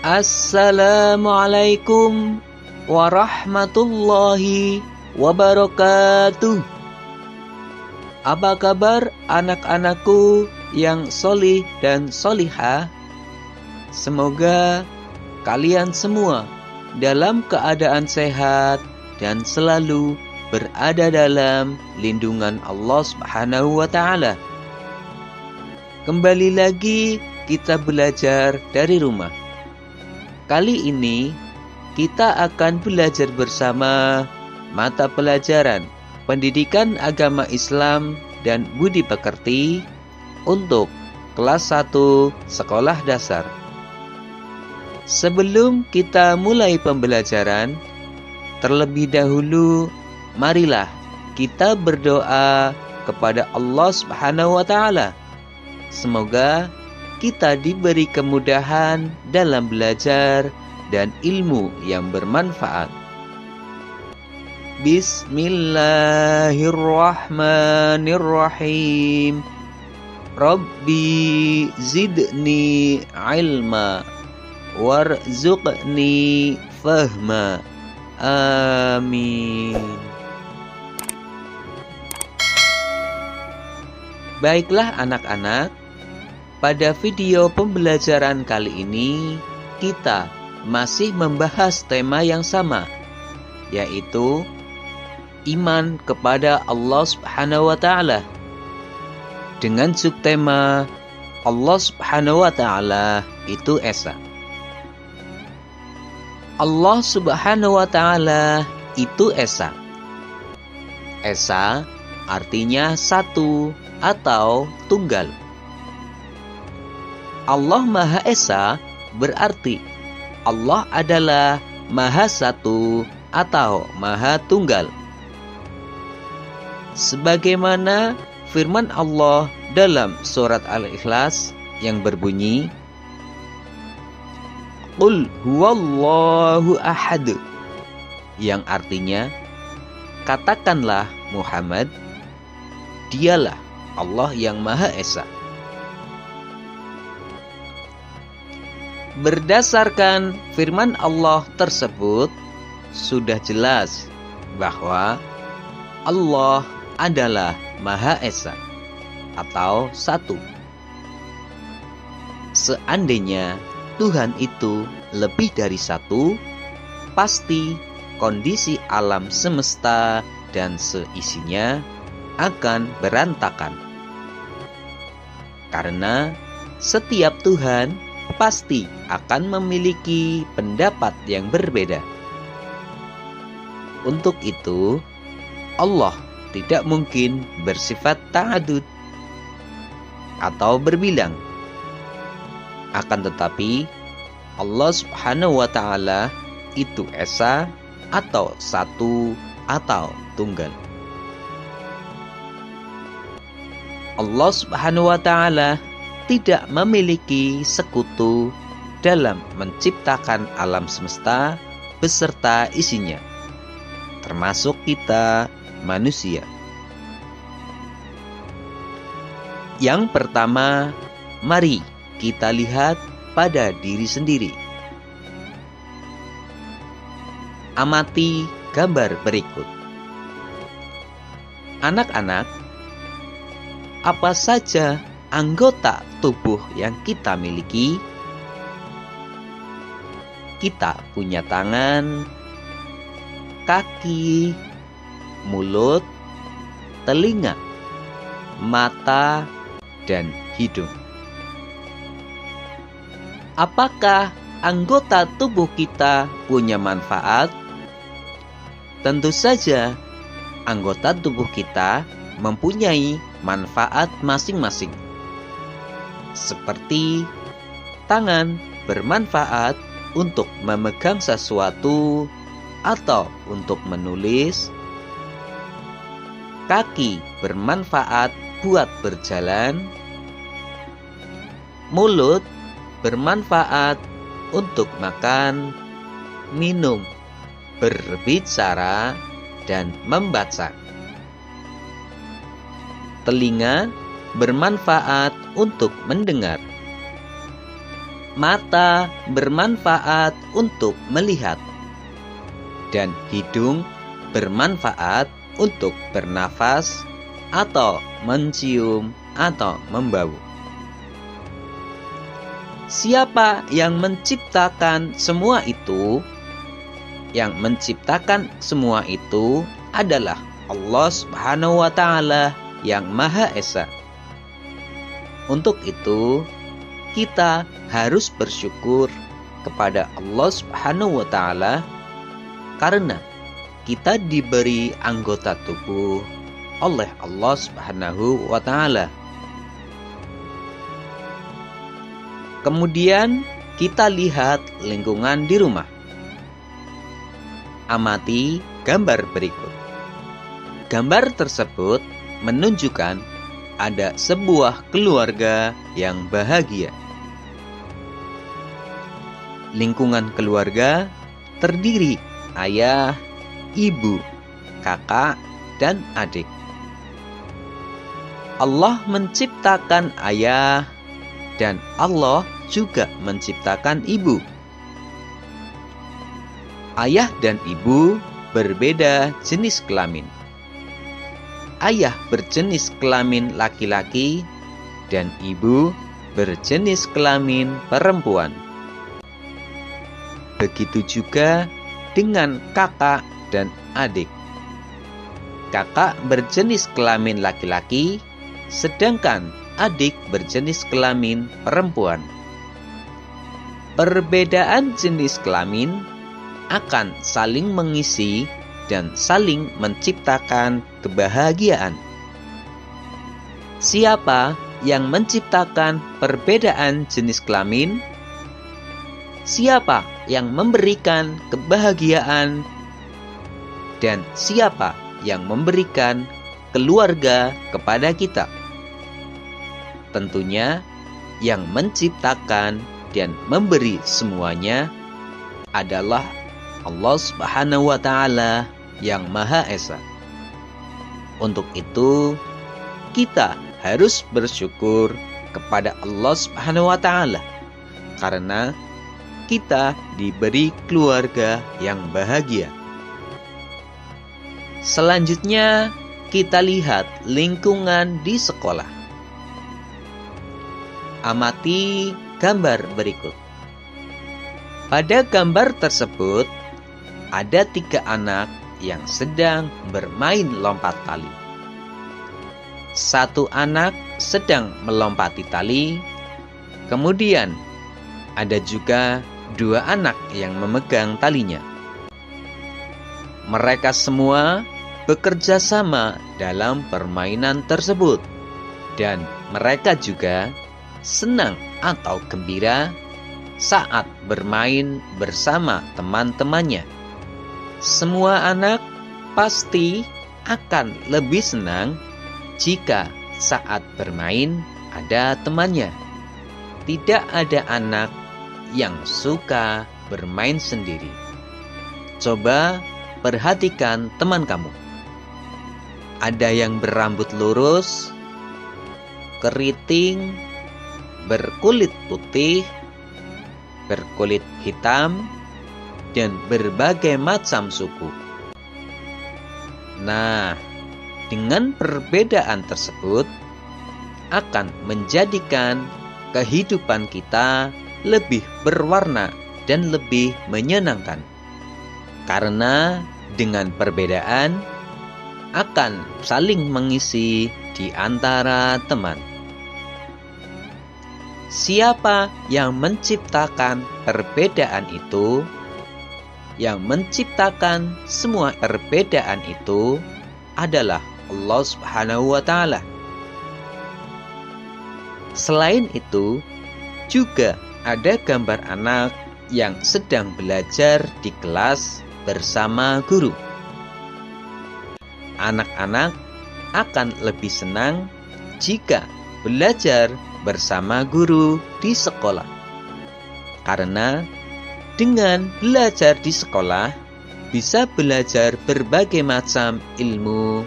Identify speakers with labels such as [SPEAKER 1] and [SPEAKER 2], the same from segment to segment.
[SPEAKER 1] Assalamualaikum warahmatullahi wabarakatuh. Apa kabar anak-anakku yang solih dan solihah? Semoga kalian semua dalam keadaan sehat dan selalu berada dalam lindungan Allah Subhanahu wa Ta'ala. Kembali lagi kita belajar dari rumah. Kali ini kita akan belajar bersama mata pelajaran Pendidikan Agama Islam dan Budi Pekerti untuk kelas 1 sekolah dasar. Sebelum kita mulai pembelajaran, terlebih dahulu marilah kita berdoa kepada Allah Subhanahu wa Ta'ala. Semoga kita diberi kemudahan dalam belajar dan ilmu yang bermanfaat. Bismillahirrahmanirrahim. Rabbi zidni ilma warzuqni fahma. Amin. Baiklah anak-anak, pada video pembelajaran kali ini kita masih membahas tema yang sama, yaitu iman kepada Allah Subhanahu wa Ta'ala. Dengan subtema Allah Subhanahu wa Ta'ala itu Esa. Allah Subhanahu wa Ta'ala itu Esa. Esa artinya satu atau tunggal. Allah Maha Esa berarti Allah adalah Maha Satu atau Maha Tunggal. Sebagaimana firman Allah dalam surat Al-Ikhlas yang berbunyi, Qul huwallahu ahad, yang artinya, katakanlah Muhammad, dialah Allah yang Maha Esa. Berdasarkan firman Allah tersebut, sudah jelas bahwa Allah adalah Maha Esa atau satu. Seandainya Tuhan itu lebih dari satu, pasti kondisi alam semesta dan seisinya akan berantakan. Karena setiap Tuhan pasti akan memiliki pendapat yang berbeda. Untuk itu, Allah tidak mungkin bersifat ta'adud atau berbilang. Akan tetapi, Allah Subhanahu wa Ta'ala itu Esa atau satu atau tunggal. Allah Subhanahu wa Ta'ala tidak memiliki sekutu dalam menciptakan alam semesta beserta isinya, termasuk kita manusia. Yang pertama, mari kita lihat pada diri sendiri. Amati gambar berikut. Anak-anak, apa saja anggota tubuh yang kita miliki? Kita punya tangan, kaki, mulut, telinga, mata, dan hidung. Apakah anggota tubuh kita punya manfaat? Tentu saja, anggota tubuh kita mempunyai manfaat masing-masing. Seperti tangan bermanfaat untuk memegang sesuatu atau untuk menulis, kaki bermanfaat buat berjalan, mulut bermanfaat untuk makan, minum, berbicara, dan membaca. Telinga bermanfaat untuk mendengar. mata bermanfaat untuk melihat, dan hidung bermanfaat untuk bernafas atau mencium atau membau. Siapa yang menciptakan semua itu? Yang menciptakan semua itu adalah Allah Subhanahu wa Ta'ala yang Maha Esa. Untuk itu, kita harus bersyukur kepada Allah Subhanahu wa Ta'ala karena kita diberi anggota tubuh oleh Allah Subhanahu wa Ta'ala. Kemudian kita lihat lingkungan di rumah. Amati gambar berikut. Gambar tersebut menunjukkan ada sebuah keluarga yang bahagia. Lingkungan keluarga terdiri ayah, ibu, kakak, dan adik. Allah menciptakan ayah dan Allah juga menciptakan ibu. Ayah dan ibu berbeda jenis kelamin. Ayah berjenis kelamin laki-laki dan ibu berjenis kelamin perempuan. Begitu juga dengan kakak dan adik. Kakak berjenis kelamin laki-laki, sedangkan adik berjenis kelamin perempuan. Perbedaan jenis kelamin akan saling mengisi dan saling menciptakan kebahagiaan. Siapa yang menciptakan perbedaan jenis kelamin? Siapa yang memberikan kebahagiaan? Dan siapa yang memberikan keluarga kepada kita? Tentunya yang menciptakan dan memberi semuanya adalah Allah Subhanahu wa Ta'ala yang Maha Esa. Untuk itu, kita harus bersyukur kepada Allah Subhanahu wa Ta'ala karena kita diberi keluarga yang bahagia. Selanjutnya, kita lihat lingkungan di sekolah. Amati gambar berikut. Pada gambar tersebut, ada 3 anak yang sedang bermain lompat tali. 1 anak sedang melompati tali, kemudian ada juga 2 anak yang memegang talinya. Mereka semua bekerja sama dalam permainan tersebut, dan mereka juga senang atau gembira saat bermain bersama teman-temannya. Semua anak pasti akan lebih senang jika saat bermain ada temannya. Tidak ada anak yang suka bermain sendiri. Coba perhatikan teman kamu. Ada yang berambut lurus, keriting, berkulit putih, berkulit hitam, dan berbagai macam suku. Nah, dengan perbedaan tersebut akan menjadikan kehidupan kita lebih berwarna dan lebih menyenangkan. Karena dengan perbedaan akan saling mengisi di antara teman. Siapa yang menciptakan perbedaan itu? Yang menciptakan semua perbedaan itu adalah Allah Subhanahu wa Ta'ala. Selain itu, juga ada gambar anak yang sedang belajar di kelas bersama guru. Anak-anak akan lebih senang jika belajar bersama guru di sekolah. Karena dengan belajar di sekolah bisa belajar berbagai macam ilmu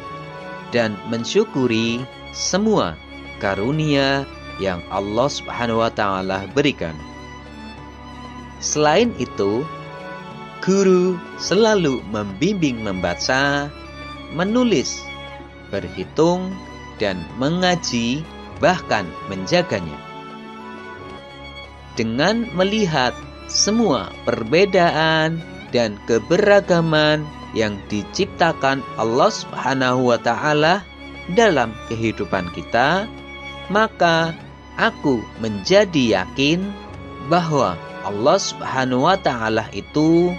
[SPEAKER 1] dan mensyukuri semua karunia yang Allah Subhanahu wa Ta'ala berikan. Selain itu, guru selalu membimbing membaca, menulis, berhitung, dan mengaji, bahkan menjaganya. Dengan melihat semua perbedaan dan keberagaman yang diciptakan Allah Subhanahu wa Ta'ala dalam kehidupan kita, maka aku menjadi yakin bahwa Allah Subhanahu wa Ta'ala itu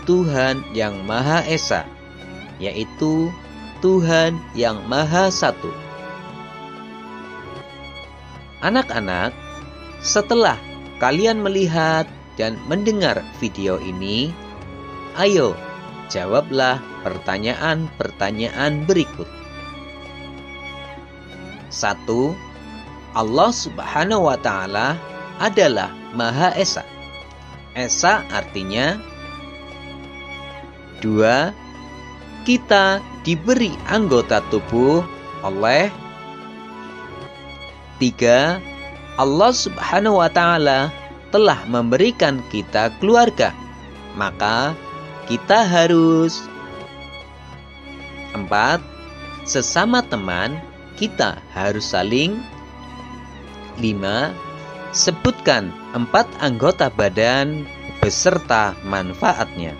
[SPEAKER 1] Tuhan yang Maha Esa, yaitu Tuhan yang Maha Satu. Anak-anak, setelah kalian melihat dan mendengar video ini, ayo jawablah pertanyaan-pertanyaan berikut. 1. Allah Subhanahu wa Ta'ala adalah Maha Esa. Esa artinya 2. Kita diberi anggota tubuh oleh 3. Allah Subhanahu wa Ta'ala telah memberikan kita keluarga, maka kita harus 4. Sesama teman kita harus saling 5. Sebutkan 4 anggota badan beserta manfaatnya.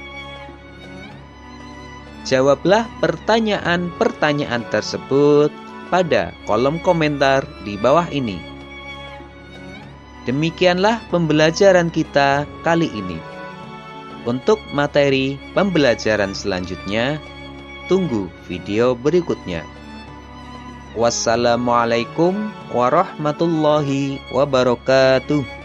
[SPEAKER 1] Jawablah pertanyaan-pertanyaan tersebut pada kolom komentar di bawah ini. Demikianlah pembelajaran kita kali ini. Untuk materi pembelajaran selanjutnya, tunggu video berikutnya. Wassalamualaikum warahmatullahi wabarakatuh.